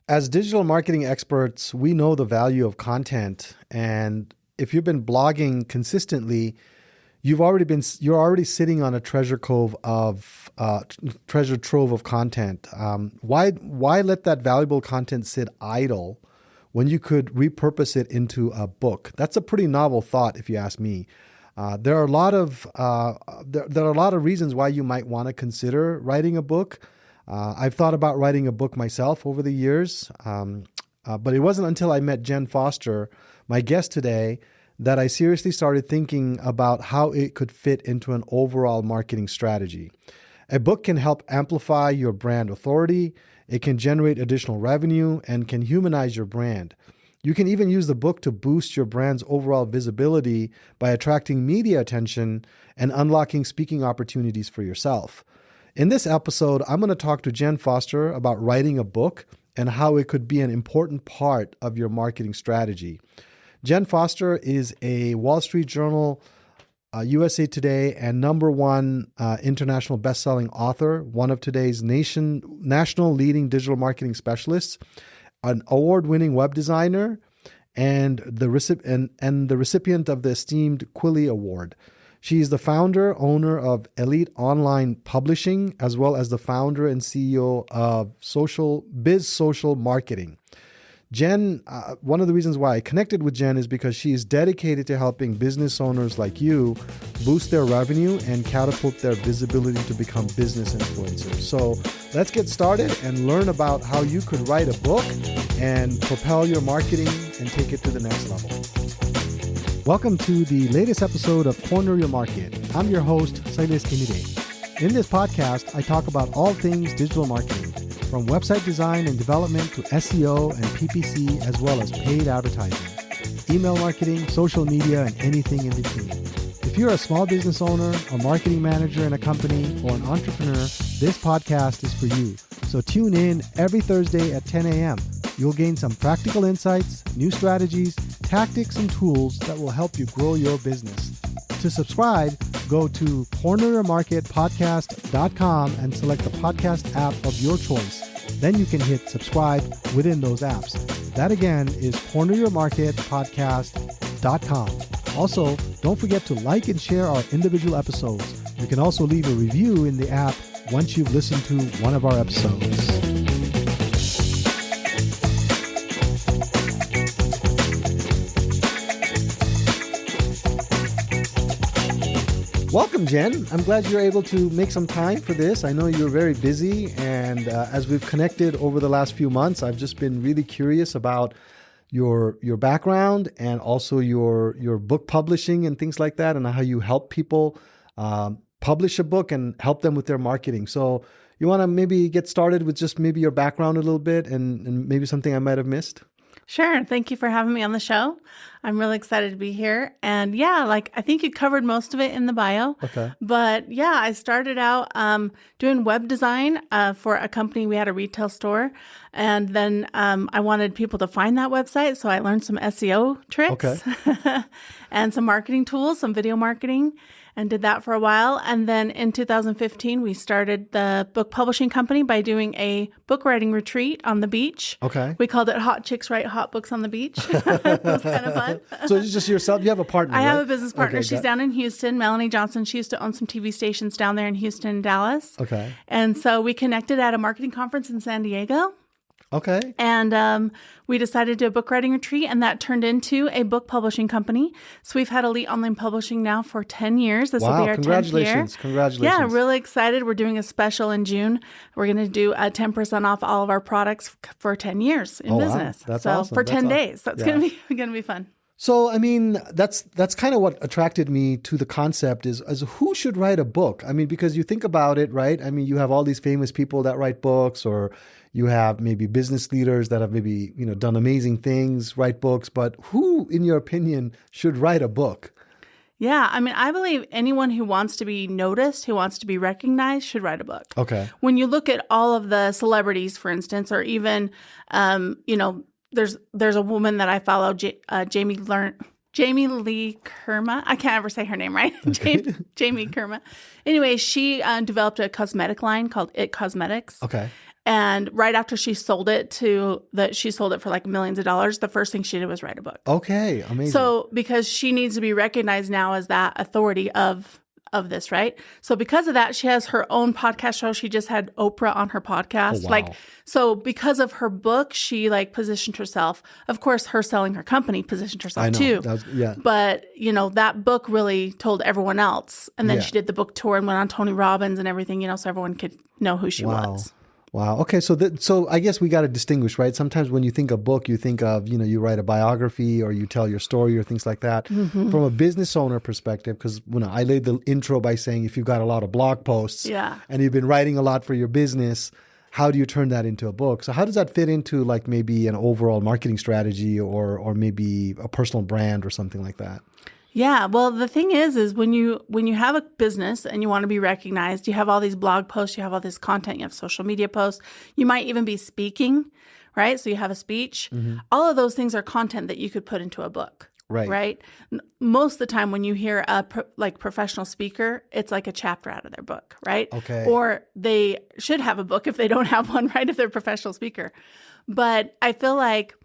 As digital marketing experts, we know the value of content. And if you've been blogging consistently, you're already sitting on a treasure trove of content. Why let that valuable content sit idle when you could repurpose it into a book? That's a pretty novel thought, if you ask me. There are a lot of reasons why you might want to consider writing a book. I've thought about writing a book myself over the years, but it wasn't until I met Jen Foster, my guest today, that I seriously started thinking about how it could fit into an overall marketing strategy. A book can help amplify your brand authority, it can generate additional revenue, and can humanize your brand. You can even use the book to boost your brand's overall visibility by attracting media attention and unlocking speaking opportunities for yourself. In this episode, I'm going to talk to Jen Foster about writing a book and how it could be an important part of your marketing strategy. Jen Foster is a Wall Street Journal, USA Today, and #1 international best-selling author, one of today's national leading digital marketing specialists, an award-winning web designer, and the recipient of the esteemed Quilly Award. She is the founder, owner of Elite Online Publishing, as well as the founder and CEO of Social Marketing. Jen, one of the reasons why I connected with Jen is because she is dedicated to helping business owners like you boost their revenue and catapult their visibility to become business influencers. So let's get started and learn about how you could write a book and propel your marketing and take it to the next level. Welcome to the latest episode of Corner Your Market. I'm your host, Sailesh Kinide. In this podcast, I talk about all things digital marketing, from website design and development to SEO and PPC, as well as paid advertising, email marketing, social media, and anything in between. If you're a small business owner, a marketing manager in a company, or an entrepreneur, this podcast is for you. So tune in every Thursday at 10 a.m. You'll gain some practical insights, new strategies, tactics, and tools that will help you grow your business. To subscribe, go to corneryourmarketpodcast.com and select the podcast app of your choice. Then you can hit subscribe within those apps. That again is corneryourmarketpodcast.com. Also, don't forget to like and share our individual episodes. You can also leave a review in the app once you've listened to one of our episodes. Welcome, Jen. I'm glad you're able to make some time for this. I know you're very busy, and as we've connected over the last few months, I've just been really curious about your background and also your book publishing and things like that, and how you help people publish a book and help them with their marketing. So you want to maybe get started with just maybe your background a little bit and maybe something I might have missed? Sure. Thank you for having me on the show. I'm really excited to be here. And yeah, I think you covered most of it in the bio. Okay. But yeah, I started out doing web design for a company. We had a retail store. And then I wanted people to find that website. So I learned some SEO tricks and some marketing tools, some video marketing, and did that for a while. And then in 2015, we started the book publishing company by doing a book writing retreat on the beach. Okay. We called it Hot Chicks Write Hot Books on the Beach. It was kind of fun. So it's just yourself? You have a partner, I right? have a business partner. She's down in Houston, Melanie Johnson. She used to own some TV stations down there in Houston and Dallas. Okay. And so we connected at a marketing conference in San Diego. Okay. And we decided to do a book writing retreat, and that turned into a book publishing company. So we've had Elite Online Publishing now for 10 years. This will be our 10th year. Congratulations. Yeah, really excited. We're doing a special in June. We're going to do 10% off all of our products for 10 years in business. Wow. That's so awesome. for 10 days. So it's going to be fun. So, I mean, that's kind of what attracted me to the concept is who should write a book? I mean, because you think about it, right? I mean, you have all these famous people that write books, or you have maybe business leaders that have maybe, done amazing things, write books, but who, in your opinion, should write a book? Yeah, I mean, I believe anyone who wants to be noticed, who wants to be recognized, should write a book. Okay. When you look at all of the celebrities, for instance, or even, there's a woman that I follow, Jamie Jamie Lee Kerma. I can't ever say her name right. Jamie Kerma. Anyway, she developed a cosmetic line called It Cosmetics. Okay. And right after she sold it she sold it for like millions of dollars. The first thing she did was write a book. Okay, amazing. So because she needs to be recognized now as that authority of this, right? So because of that, she has her own podcast show. She just had Oprah on her podcast. Oh, wow. So because of her book, she positioned herself. Of course, her selling her company positioned herself too. But that book really told everyone else. And then she did the book tour and went on Tony Robbins and everything, so everyone could know who she was. Wow. Okay. So I guess we got to distinguish, right? Sometimes when you think of book, you think of, you write a biography or you tell your story or things like that. Mm-hmm. From a business owner perspective, because I laid the intro by saying if you've got a lot of blog posts and you've been writing a lot for your business, how do you turn that into a book? So how does that fit into like maybe an overall marketing strategy or maybe a personal brand or something like that? Yeah. Well, the thing is when you have a business and you want to be recognized, you have all these blog posts, you have all this content, you have social media posts, you might even be speaking, right? So you have a speech. Mm-hmm. All of those things are content that you could put into a book, right? Most of the time when you hear a professional speaker, it's like a chapter out of their book, right? Okay. Or they should have a book if they don't have one, right? If they're a professional speaker. But I feel like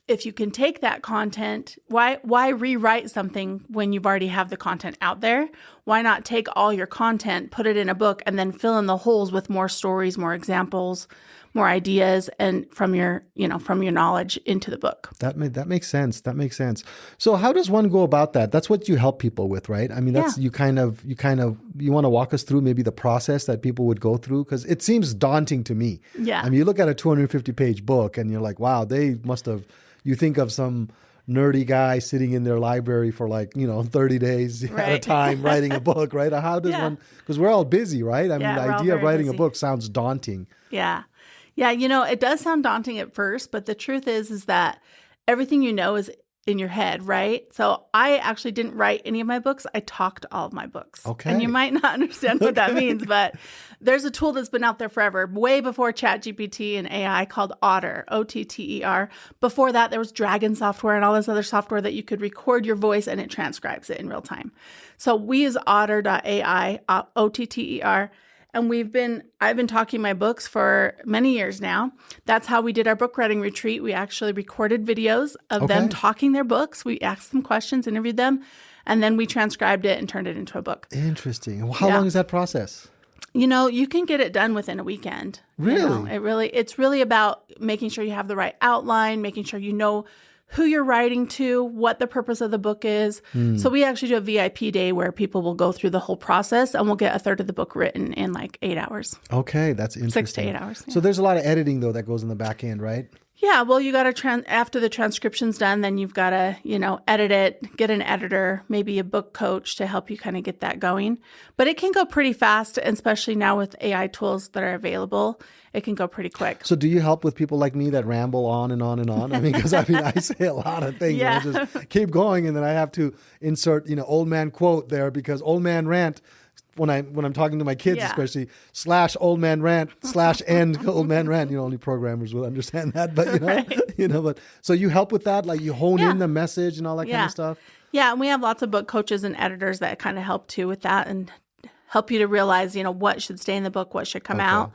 if you can take that content, why rewrite something when you've already have the content out there? Why not take all your content, put it in a book, and then fill in the holes with more stories, more examples, more ideas, and from your knowledge into the book? That makes sense. That makes sense. So how does one go about that? That's what you help people with, right? I mean, that's you want to walk us through maybe the process that people would go through, because it seems daunting to me. Yeah. I mean, you look at a 250-page book and you're like, wow, they must have. You think of some nerdy guy sitting in their library for 30 days at a time writing a book, right? How does one, because we're all busy, right? I mean, the idea of writing a book sounds daunting. Yeah. Yeah. It does sound daunting at first, but the truth is that everything is in your head, right? So I actually didn't write any of my books. I talked all of my books. Okay. And you might not understand what that means, but there's a tool that's been out there forever, way before ChatGPT and AI, called Otter, Otter. Before that, there was Dragon software and all this other software that you could record your voice and it transcribes it in real time. So we use Otter.ai, Otter. And I've been talking my books for many years now. That's how we did our book writing retreat. We actually recorded videos of them talking their books. We asked them questions, interviewed them, and then we transcribed it and turned it into a book. Interesting. How long is that process? You can get it done within a weekend. Really? It's really about making sure you have the right outline, making sure you know who you're writing to, what the purpose of the book is. So we actually do a VIP day where people will go through the whole process and we'll get a third of the book written in 8 hours. Okay, that's interesting. 6 to 8 hours. Yeah. So there's a lot of editing though that goes in the back end, right? Yeah, well, you got to after the transcription's done, then you've got to, edit it, get an editor, maybe a book coach to help you kind of get that going. But it can go pretty fast, especially now with AI tools that are available. It can go pretty quick. So do you help with people like me that ramble on and on and on? I mean, because I say a lot of things. Yeah. And I just keep going and then I have to insert, old man quote there because old man rant. When I'm talking to my kids, especially /old man rant /end old man rant, only programmers will understand that. But but so you help with that, like you hone in the message and all that kind of stuff. Yeah, and we have lots of book coaches and editors that kind of help too with that and help you to realize, what should stay in the book, what should come out.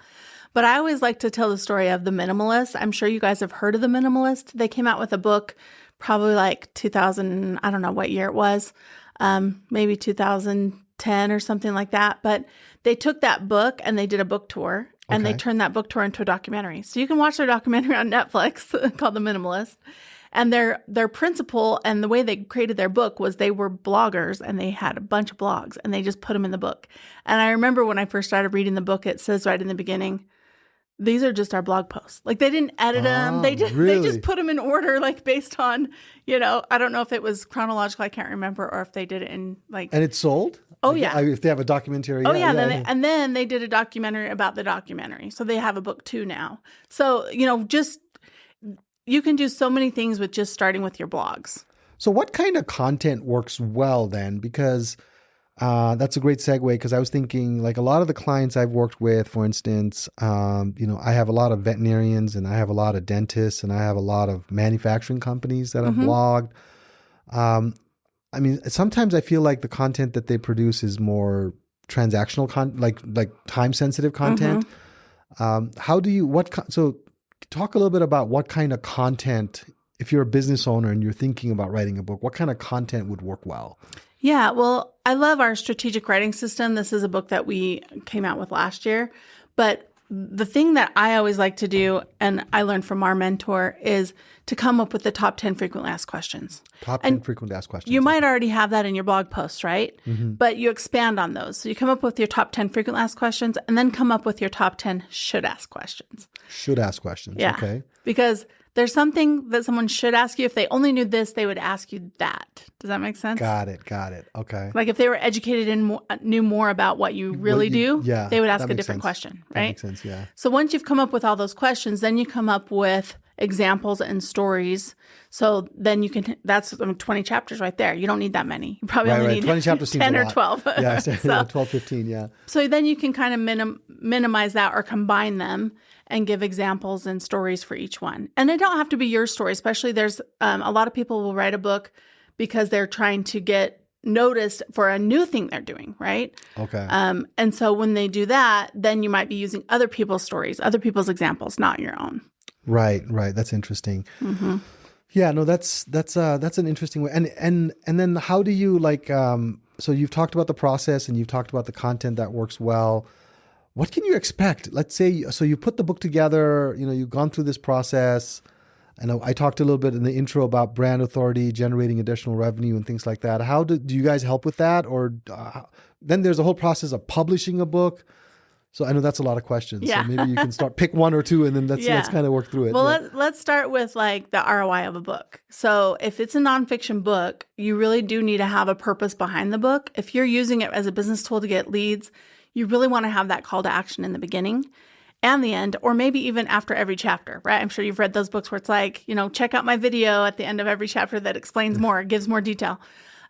But I always like to tell the story of the minimalist. I'm sure you guys have heard of the minimalist. They came out with a book probably 2000, I don't know what year it was, maybe 2010 or something like that. But they took that book and they did a book tour and they turned that book tour into a documentary. So you can watch their documentary on Netflix called The Minimalist. And their principle and the way they created their book was they were bloggers and they had a bunch of blogs and they just put them in the book. And I remember when I first started reading the book, it says right in the beginning, these are just our blog posts. They didn't edit them. They just put them in order, based on, I don't know if it was chronological. I can't remember, or if they did it in And it's sold? Oh, yeah. If they have a documentary. Oh, yeah. And then they did a documentary about the documentary. So they have a book too now. So, you can do so many things with just starting with your blogs. So what kind of content works well then? Because that's a great segue, because I was thinking a lot of the clients I've worked with, for instance, I have a lot of veterinarians and I have a lot of dentists and I have a lot of manufacturing companies that I've blogged. I mean, sometimes I feel like the content that they produce is more transactional, like time sensitive content. How do you, so talk a little bit about what kind of content, if you're a business owner and you're thinking about writing a book, what kind of content would work well? Yeah, well, I love our strategic writing system. This is a book that we came out with last year. But the thing that I always like to do, and I learned from our mentor, is to come up with the top 10 frequently asked questions. Top 10 frequently asked questions. You might already have that in your blog posts, right? But you expand on those. So you come up with your top 10 frequently asked questions and then come up with your top 10 should ask questions. Should ask questions. Yeah. Okay. Because there's something that someone should ask you. If they only knew this, they would ask you that. Does that make sense? Got it. Okay. Like if they were educated and knew more about what you really do, they would ask a different question, right? That makes sense, yeah. So once you've come up with all those questions, then you come up with examples and stories. So then you can, that's 20 chapters right there. You don't need that many. You probably only need 20 chapters 10 or 12. Yeah, so, 12, 15, yeah. So then you can kind of minimize that or combine them and give examples and stories for each one. And they don't have to be your story, especially there's a lot of people will write a book because they're trying to get noticed for a new thing they're doing, right? Okay. And so when they do that, then you might be using other people's stories, other people's examples, not your own. Right. That's interesting. Yeah, no, that's an interesting way. And then how do you so you've talked about the process and you've talked about the content that works well. What can you expect? Let's say, so you put the book together, you've gone through this process. And I talked a little bit in the intro about brand authority, generating additional revenue and things like that. How do you guys help with that? Or then there's a whole process of publishing a book. So I know that's a lot of questions. Yeah. So maybe you can pick one or two and then let's kind of work through it. Well, let's start with like the ROI of a book. So if it's a nonfiction book, you really do need to have a purpose behind the book. If you're using it as a business tool to get leads, you really want to have that call to action in the beginning and the end, or maybe even after every chapter, right? I'm sure you've read those books where it's like, check out my video at the end of every chapter that explains more, gives more detail.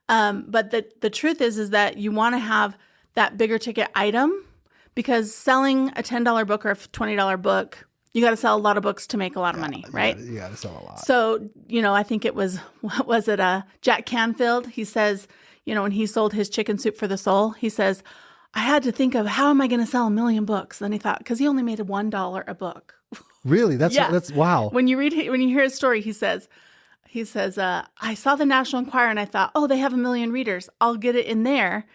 But the truth is that you want to have that bigger ticket item, because selling a $10 book or a $20 book, you got to sell a lot of books to make a lot of money, right? You got to sell a lot. So, I think it was, what was it? Jack Canfield, he says, when he sold his Chicken Soup for the Soul, he says, I had to think of how am I going to sell 1 million books? Then he thought, because he only made $1 a book. Really? That's wow. When you hear his story, he says, I saw the National Enquirer and I thought, oh, they have 1 million readers. I'll get it in there.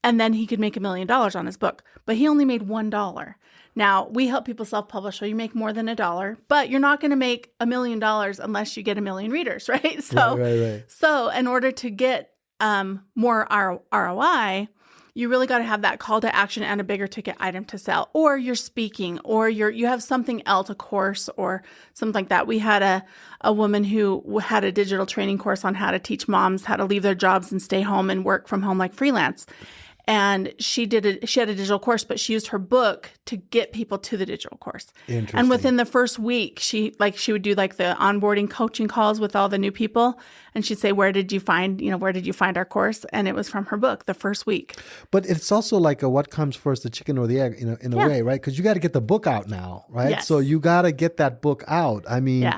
And then he could make $1 million on his book. But he only made $1. Now, we help people self-publish, so you make more than $1, but you're not going to make $1 million unless you get 1 million readers, right? So, right. So in order to get more ROI, you really got to have that call to action and a bigger ticket item to sell, or you're speaking, or you have something else, a course or something like that. We had a woman who had a digital training course on how to teach moms how to leave their jobs and stay home and work from home like freelance. And she had a digital course, but she used her book to get people to the digital course. Interesting. And within the first week, she would do like the onboarding coaching calls with all the new people. And she'd say, where did you find our course? And it was from her book the first week. But it's also like what comes first, the chicken or the egg, in a way, right? Because you got to get the book out now, right? Yes. So you got to get that book out. I mean,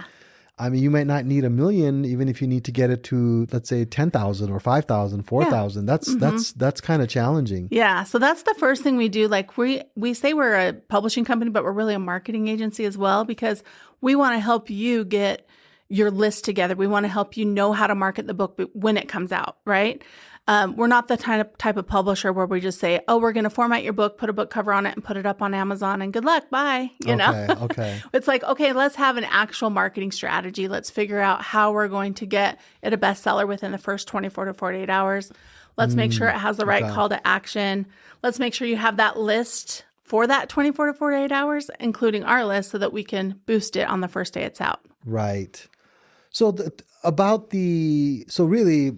you might not need 1 million, even if you need to get it to, let's say, 10,000 or 5,000, 4,000. That's kind of challenging. Yeah. So that's the first thing we do. Like we say we're a publishing company, but we're really a marketing agency as well, because we want to help you get your list together. We want to help you know how to market the book when it comes out, right? We're not the type of publisher where we just say, oh, we're going to format your book, put a book cover on it and put it up on Amazon and good luck. Bye. You know? Okay. It's like, okay, let's have an actual marketing strategy. Let's figure out how we're going to get it a bestseller within the first 24 to 48 hours. Let's make sure it has the right call to action. Let's make sure you have that list for that 24 to 48 hours, including our list, so that we can boost it on the first day it's out. Right. So really,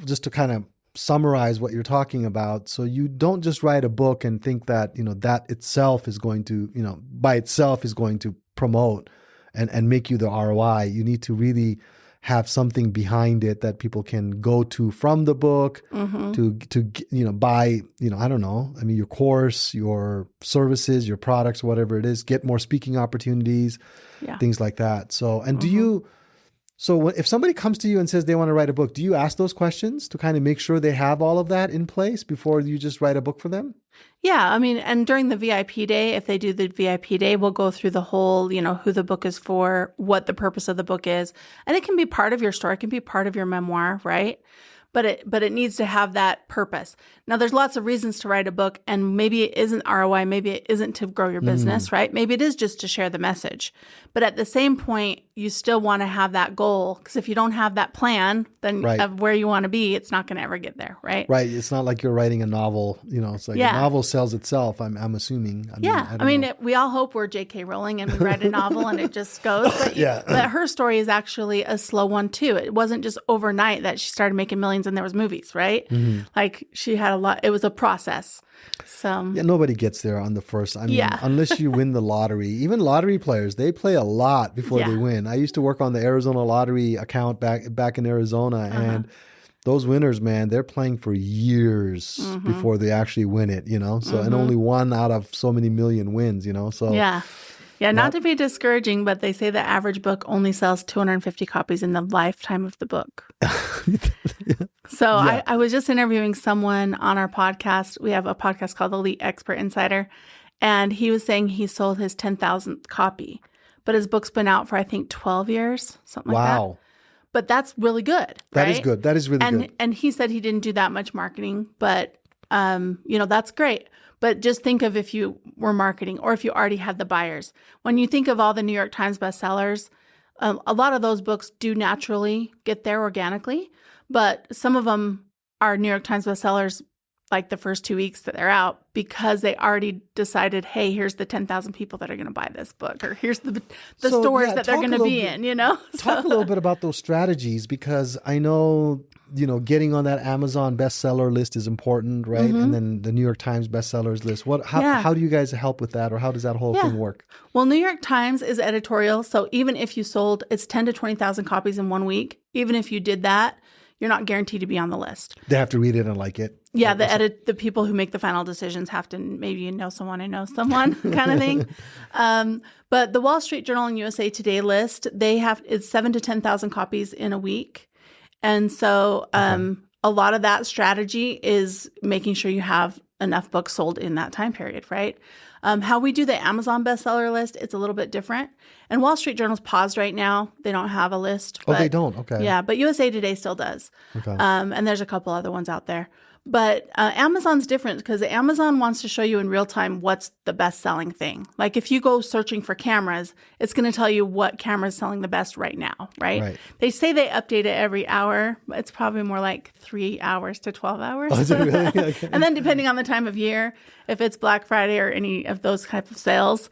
just to kind of summarize what you're talking about. So you don't just write a book and think that, that itself is going to, by itself is going to promote and make you the ROI. You need to really have something behind it that people can go to from the book to buy, I don't know. I mean, your course, your services, your products, whatever it is, get more speaking opportunities, things like that. So, and So if somebody comes to you and says they want to write a book, do you ask those questions to kind of make sure they have all of that in place before you just write a book for them? Yeah, I mean, and during the VIP day, if they do the VIP day, we'll go through the whole, who the book is for, what the purpose of the book is. And it can be part of your story. It can be part of your memoir, right? But it needs to have that purpose. Now, there's lots of reasons to write a book, and maybe it isn't ROI, maybe it isn't to grow your business, right? Maybe it is just to share the message. But at the same point, you still want to have that goal, because if you don't have that plan, then of where you want to be, it's not going to ever get there, right? Right. It's not like you're writing a novel. It's like a novel sells itself. I'm assuming. I mean, we all hope we're J.K. Rowling and we write a novel and it just goes. But, but her story is actually a slow one too. It wasn't just overnight that she started making millions and there was movies, right? Like she had a lot. It was a process. So nobody gets there on the first. I mean, unless you win the lottery. Even lottery players, they play a lot before they win. I used to work on the Arizona lottery account back in Arizona, and those winners, man, they're playing for years before they actually win it. So and only one out of so many million wins. So not to be discouraging, but they say the average book only sells 250 copies in the lifetime of the book. So I was just interviewing someone on our podcast. We have a podcast called Elite Expert Insider, and he was saying he sold his 10,000th copy, but his book's been out for, I think, 12 years, something like that. Wow. But that's really good. That is good. That is really good. And he said he didn't do that much marketing, but, that's great. But just think of if you were marketing or if you already had the buyers. When you think of all the New York Times bestsellers, a lot of those books do naturally get there organically, but some of them are New York Times bestsellers like the first 2 weeks that they're out because they already decided, hey, here's the 10,000 people that are going to buy this book, or here's the stores that they're going to be in, Talk a little bit about those strategies, because I know, getting on that Amazon bestseller list is important, right? And then the New York Times bestsellers list. How do you guys help with that, or how does that whole thing work? Well, New York Times is editorial, so even if you sold, it's 10 to 20,000 copies in 1 week. Even if you did that, you're not guaranteed to be on the list. They have to read it and like it. Yeah, the people who make the final decisions have to maybe know someone who knows someone kind of thing. But the Wall Street Journal and USA Today list, it's 7 to 10,000 copies in a week. And so a lot of that strategy is making sure you have enough books sold in that time period, right? How we do the Amazon bestseller list, it's a little bit different. And Wall Street Journal's paused right now. They don't have a list. But, they don't? Okay. Yeah, but USA Today still does. Okay. And there's a couple other ones out there. But Amazon's different because Amazon wants to show you in real time what's the best-selling thing. Like if you go searching for cameras, it's going to tell you what camera is selling the best right now, right? They say they update it every hour. But it's probably more like 3 hours to 12 hours. Oh, is it really? Okay. And then depending on the time of year, if it's Black Friday or any of those type of sales,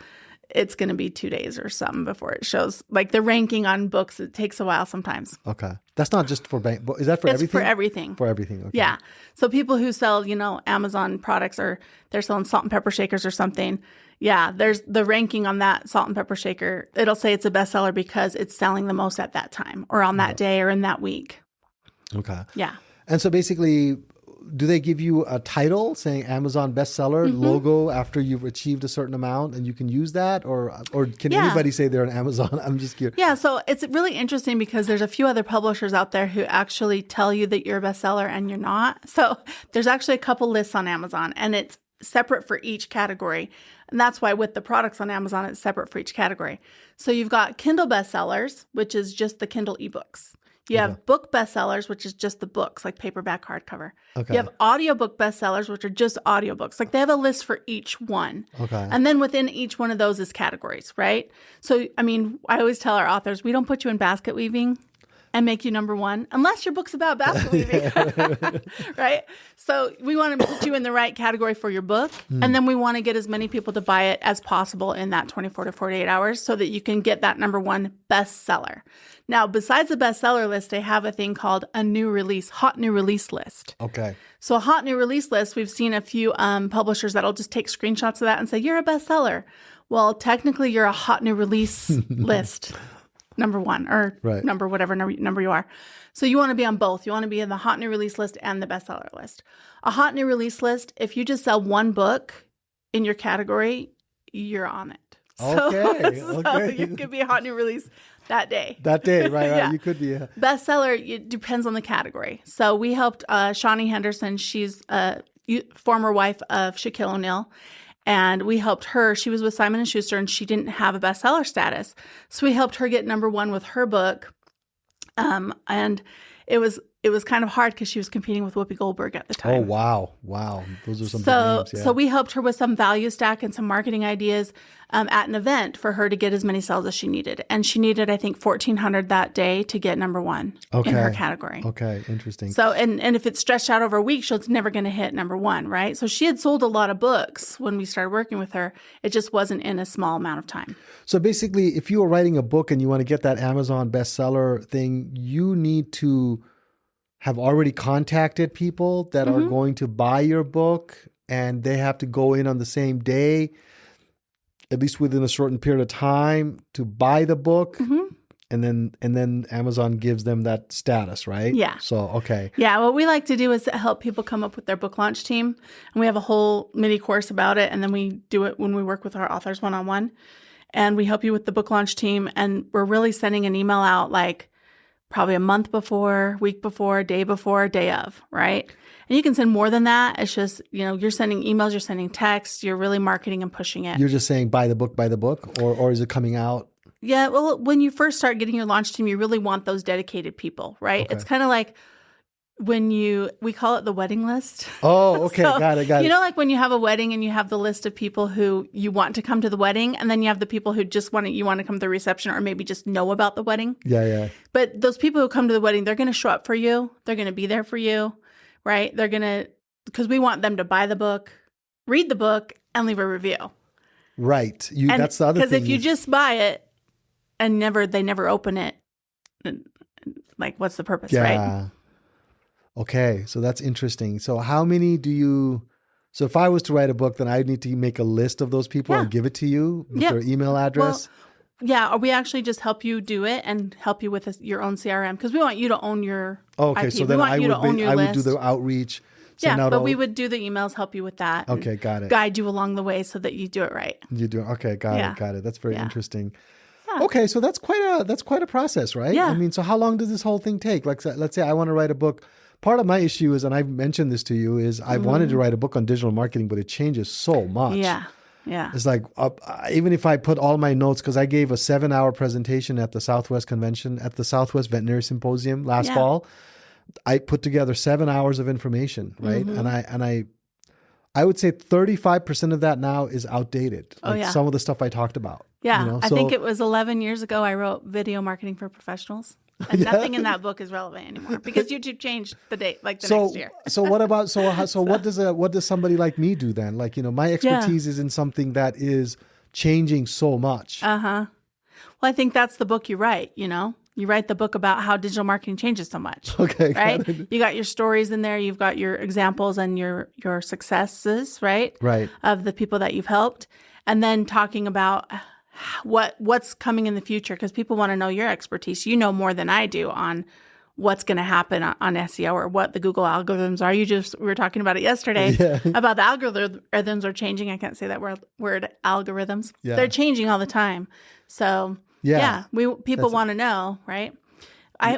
it's going to be 2 days or something before it shows. Like the ranking on books, it takes a while sometimes. Okay. That's not just for bank. Is that for everything? It's for everything. For everything. Okay. Yeah. So people who sell, Amazon products, or they're selling salt and pepper shakers or something. Yeah. There's the ranking on that salt and pepper shaker. It'll say it's a bestseller because it's selling the most at that time or on that day or in that week. Okay. Yeah. And so basically, do they give you a title saying Amazon bestseller logo after you've achieved a certain amount, and you can use that, or can anybody say they're on Amazon? I'm just curious. Yeah, so it's really interesting because there's a few other publishers out there who actually tell you that you're a bestseller and you're not. So there's actually a couple lists on Amazon, and it's separate for each category. And that's why with the products on Amazon, it's separate for each category. So you've got Kindle bestsellers, which is just the Kindle ebooks. You have book bestsellers, which is just the books, like paperback, hardcover. Okay. You have audiobook bestsellers, which are just audiobooks. Like they have a list for each one. Okay. And then within each one of those is categories, right? So, I always tell our authors, we don't put you in basket weaving and make you number one unless your book's about basket weaving, right? So we want to put you in the right category for your book, and then we want to get as many people to buy it as possible in that 24 to 48 hours so that you can get that number one bestseller. Now, besides the bestseller list, they have a thing called a new release, hot new release list. Okay. So a hot new release list, we've seen a few publishers that'll just take screenshots of that and say, you're a bestseller. Well, technically, you're a hot new release list. Number one, or number whatever number you are. So you want to be on both. You want to be in the hot new release list and the bestseller list. A hot new release list, if you just sell one book in your category, you're on it. Okay. Okay. You could be a hot new release that day. That day, right? Yeah. You could be. Bestseller, it depends on the category. So we helped Shawnee Henderson. She's a former wife of Shaquille O'Neal. And we helped her. She was with Simon & Schuster, and she didn't have a bestseller status. So we helped her get #1 with her book. And it was kind of hard because she was competing with Whoopi Goldberg at the time. Oh, wow. Those are some big names. Yeah. So we helped her with some value stack and some marketing ideas at an event for her to get as many sales as she needed. And she needed, I think, 1,400 that day to get #1 in her category. Okay, interesting. So, and if it's stretched out over a week, she's never going to hit #1, right? So she had sold a lot of books when we started working with her. It just wasn't in a small amount of time. So basically, if you were writing a book and you want to get that Amazon bestseller thing, you need to have already contacted people that are going to buy your book, and they have to go in on the same day, at least within a certain period of time, to buy the book. And then Amazon gives them that status, right? Yeah. So, okay. Yeah. What we like to do is help people come up with their book launch team. And we have a whole mini course about it. And then we do it when we work with our authors one-on-one. And we help you with the book launch team. And we're really sending an email out like probably a month before, week before, day of, right? And you can send more than that. It's just, you're sending emails, you're sending texts, you're really marketing and pushing it. You're just saying buy the book, or is it coming out? Yeah, well, when you first start getting your launch team, you really want those dedicated people, right? Okay. It's kind of like when we call it the wedding list. Oh, okay. So, got it. Like when you have a wedding and you have the list of people who you want to come to the wedding, and then you have the people who just want to come to the reception or maybe just know about the wedding. Yeah. But those people who come to the wedding, they're going to show up for you. They're going to be there for you, right? Because we want them to buy the book, read the book, and leave a review. Right. That's the other thing. Because if you just buy it and they never open it, like what's the purpose, right? Okay, so that's interesting. So how many so if I was to write a book, then I'd need to make a list of those people and give it to you with their email address? Or we actually just help you do it and help you with your own CRM, because we want you to own your okay, IP. So then I would do the outreach. We would do the emails, help you with that. Okay, got it. Guide you along the way so that you do it right. You do. Okay, got it. That's very interesting. Yeah. Okay, so that's quite a process, right? Yeah. I mean, so how long does this whole thing take? Like, let's say I want to write a book. Part of my issue is, and I've mentioned this to you, is I've wanted to write a book on digital marketing, but it changes so much. Yeah. It's like, even if I put all my notes, because I gave a 7-hour presentation at the Southwest Convention, at the Southwest Veterinary Symposium last fall, I put together 7 hours of information, right? And I would say 35% of that now is outdated. Some of the stuff I talked about. Yeah. I think it was 11 years ago I wrote Video Marketing for Professionals. And nothing in that book is relevant anymore because YouTube changed the date, like the next year. So what about what does somebody like me do then? Like, my expertise is in something that is changing so much. Well, I think that's the book you write. You write the book about how digital marketing changes so much. Okay, right. You got your stories in there. You've got your examples and your successes, right? Right. Of the people that you've helped, and then talking about what's coming in the future, because people want to know your expertise. You know more than I do on what's going to happen on SEO or what the Google algorithms are. We were talking about it yesterday about the algorithms are changing. I can't say that word algorithms. Yeah. They're changing all the time. So people want to know, right?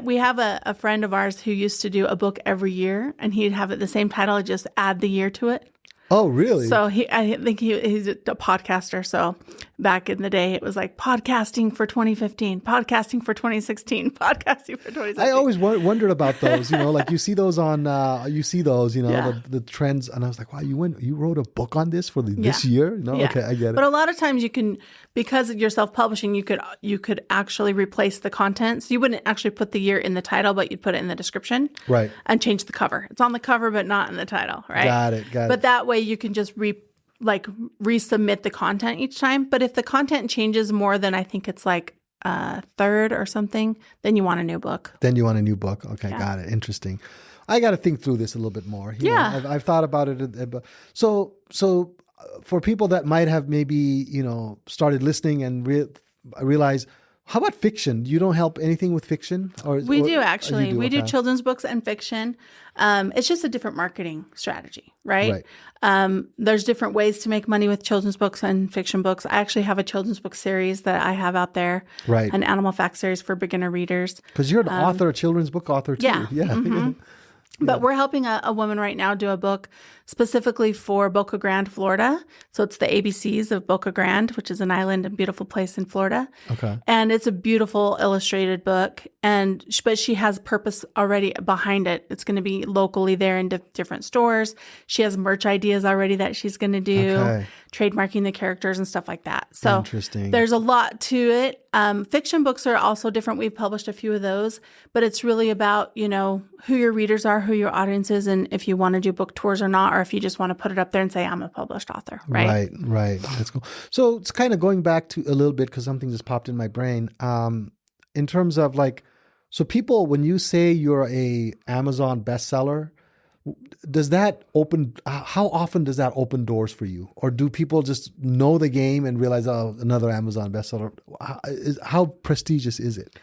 We have a friend of ours who used to do a book every year, and he'd have it the same title, just add the year to it. Oh, really? So I think he's a podcaster. So back in the day, it was like podcasting for 2015, podcasting for 2016, podcasting for 2016. I always wondered about those, like you see those on, the trends. And I was like, wow, you wrote a book on this for this year? No? Yeah. Okay, I get it. But a lot of times you can, because you're self-publishing, you could actually replace the content. So you wouldn't actually put the year in the title, but you'd put it in the description. Right. And change the cover. It's on the cover, but not in the title, right? Got it. But that way you can just resubmit the content each time. But if the content changes more than, I think it's like a third or something, then you want a new book. Okay, got it. Interesting. I got to think through this a little bit more. I've thought about it. So for people that might have maybe, started listening and realize, How about fiction? You don't help anything with fiction? We do actually. We do Okay. children's books and fiction. It's just a different marketing strategy, right? There's different ways to make money with children's books and fiction books. I actually have a children's book series that I have out there, Right. an animal fact series for beginner readers. Because you're an author, a children's book author too. Yeah. Yeah. But we're helping a woman right now do a book specifically for Boca Grande, Florida. So it's the ABCs of Boca Grande, which is an island and beautiful place in Florida. Okay. And it's a beautiful illustrated book. But she has purpose already behind it. It's going to be locally there in different stores. She has merch ideas already that she's going to do, Okay. trademarking the characters and stuff like that. So Interesting. there's a lot to it. Fiction books are also different. We've published a few of those, but it's really about, who your readers are, who your audience is, and if you want to do book tours or not, or if you just want to put it up there and say, I'm a published author, right? Right. That's cool. So it's kind of going back to a little bit because something just popped in my brain. In terms of so people, when you say you're a Amazon bestseller, does that how often does that open doors for you? Or do people just know the game and realize, oh, another Amazon bestseller? How prestigious is it?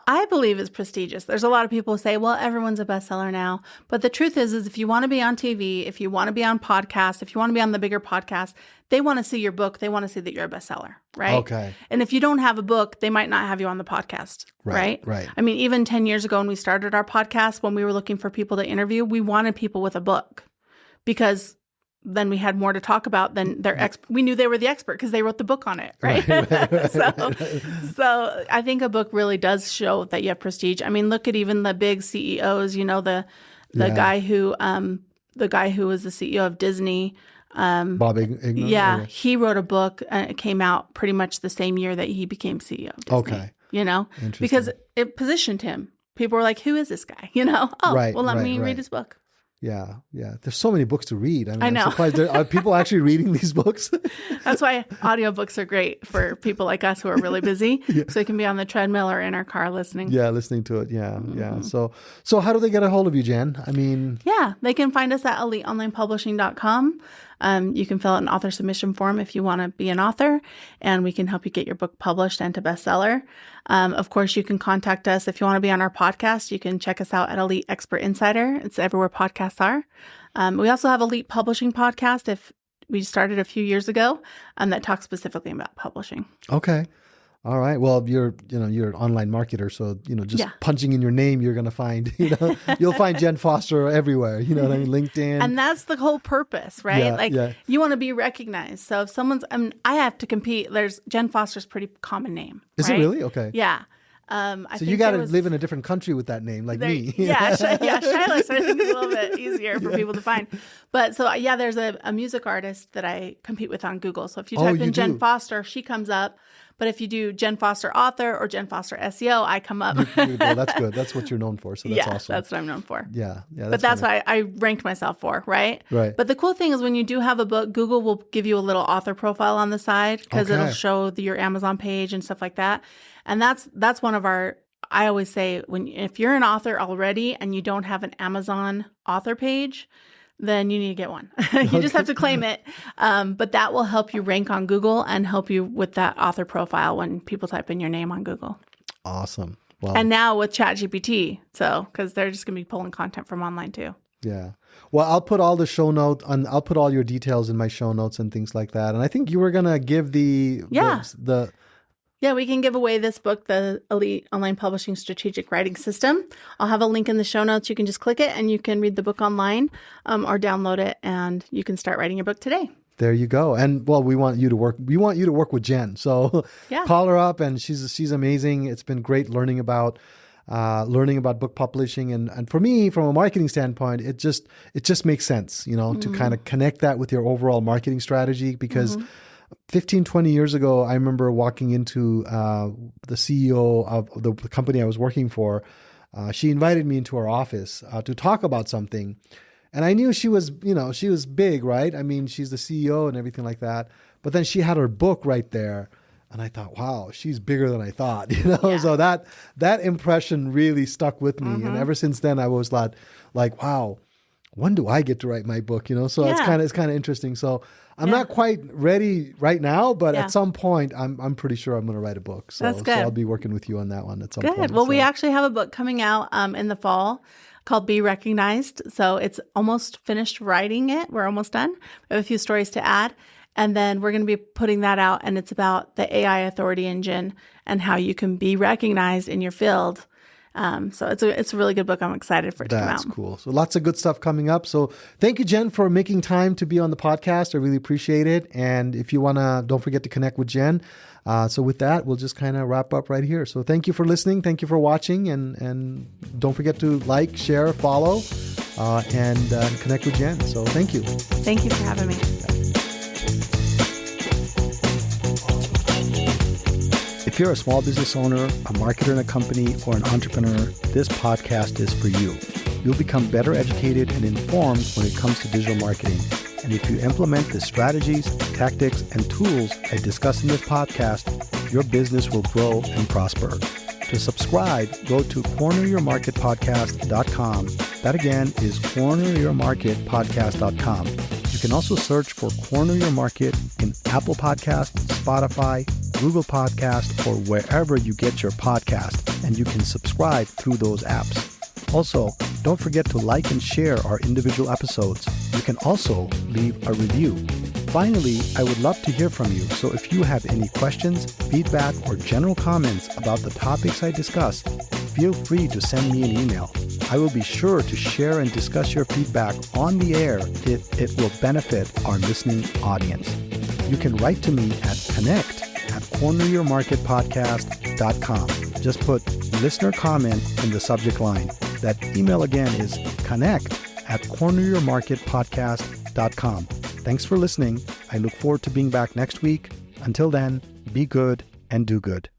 I believe it's prestigious. There's a lot of people who say, well, everyone's a bestseller now. But the truth is if you want to be on TV, if you want to be on podcasts, if you want to be on the bigger podcasts, they want to see your book. They want to see that you're a bestseller, right? Okay. And if you don't have a book, they might not have you on the podcast, right? Right. I mean, even 10 years ago when we started our podcast, when we were looking for people to interview, we wanted people with a book because then we had more to talk about than we knew they were the expert because they wrote the book on it, right? So I think a book really does show that you have prestige. I mean, look at even the big CEOs. The guy who was the CEO of Disney, Bob Iger? Yeah, he wrote a book. It came out pretty much the same year that he became CEO of Disney. Okay. Because it positioned him. People were like, "Who is this guy?" Let me read his book. Yeah. There's so many books to read. I know. I'm surprised. Are people actually reading these books? That's why audiobooks are great for people like us who are really busy. So we can be on the treadmill or in our car listening. Yeah, listening to it. Yeah. So how do they get a hold of you, Jen? I mean... Yeah, they can find us at eliteonlinepublishing.com. You can fill out an author submission form if you want to be an author, and we can help you get your book published and to bestseller. Of course, you can contact us if you want to be on our podcast. You can check us out at Elite Expert Insider. It's everywhere podcasts are. We also have Elite Publishing Podcast. If we started a few years ago, that talks specifically about publishing. Okay. All right. Well, you're an online marketer, so punching in your name, you're going to find you'll find Jen Foster everywhere. You know what I mean? LinkedIn, and that's the whole purpose, right? You want to be recognized. So if I have to compete. There's Jen Foster's pretty common name. Is it really? Okay. Yeah. So you got to live in a different country with that name, like me. Shyless, I think is a little bit easier for people to find. But so there's a music artist that I compete with on Google. So if you type in Jen Foster, she comes up. But if you do Jen Foster author or Jen Foster SEO, I come up. That's good. That's what you're known for. So that's awesome. That's what I'm known for. Yeah. But that's why I ranked myself for, right? Right. But the cool thing is when you do have a book, Google will give you a little author profile on the side because it'll show your Amazon page and stuff like that. And that's one of our, I always say, if you're an author already and you don't have an Amazon author page, then you need to get one. You just have to claim it. But that will help you rank on Google and help you with that author profile when people type in your name on Google. Awesome. Well, and now with ChatGPT, because they're just going to be pulling content from online too. Yeah. Well, I'll put all the show notes and I'll put all your details in my show notes and things like that. And I think you were going to give Yeah, we can give away this book, the Elite Online Publishing Strategic Writing System. I'll have a link in the show notes. You can just click it and you can read the book online or download it and you can start writing your book today. There you go. And well, we want you to work with Jen. So call her up and she's amazing. It's been great learning about book publishing. And for me, from a marketing standpoint, it just makes sense, to kind of connect that with your overall marketing strategy because 15, 20 years ago, I remember walking into the CEO of the company I was working for. She invited me into her office to talk about something. And I knew she was big, right? I mean, she's the CEO and everything like that. But then she had her book right there. And I thought, wow, she's bigger than I thought, Yeah. So that impression really stuck with me. And ever since then, I was like, wow, when do I get to write my book? So it's kind of interesting. So I'm not quite ready right now, but at some point, I'm pretty sure I'm going to write a book. So, That's good. So I'll be working with you on that one at some point. Good. Well, we actually have a book coming out in the fall called Be Recognized. So it's almost finished writing it. We're almost done. We have a few stories to add. And then we're going to be putting that out. And it's about the AI authority engine and how you can be recognized in your field. So it's a really good book. I'm excited for it to come out. That's cool. So lots of good stuff coming up. So thank you, Jen, for making time to be on the podcast. I really appreciate it. And if you want to, don't forget to connect with Jen. So with that, we'll just kind of wrap up right here. So thank you for listening. Thank you for watching. And don't forget to like, share, follow, and connect with Jen. So thank you. Thank you for having me. If you're a small business owner, a marketer in a company, or an entrepreneur, this podcast is for you. You'll become better educated and informed when it comes to digital marketing. And if you implement the strategies, tactics, and tools I discuss in this podcast, your business will grow and prosper. To subscribe, go to corneryourmarketpodcast.com. That again is corneryourmarketpodcast.com. You can also search for Corner Your Market in Apple Podcasts, Spotify, Google Podcast, or wherever you get your podcast, and you can subscribe through those apps. Also, don't forget to like and share our individual episodes. You can also leave a review. Finally, I would love to hear from you, so if you have any questions, feedback, or general comments about the topics I discussed, feel free to send me an email. I will be sure to share and discuss your feedback on the air if it will benefit our listening audience. You can write to me at connect@corneryourmarketpodcast.com. Just put listener comment in the subject line. That email again is connect@corneryourmarketpodcast.com. Thanks for listening. I look forward to being back next week. Until then, be good and do good.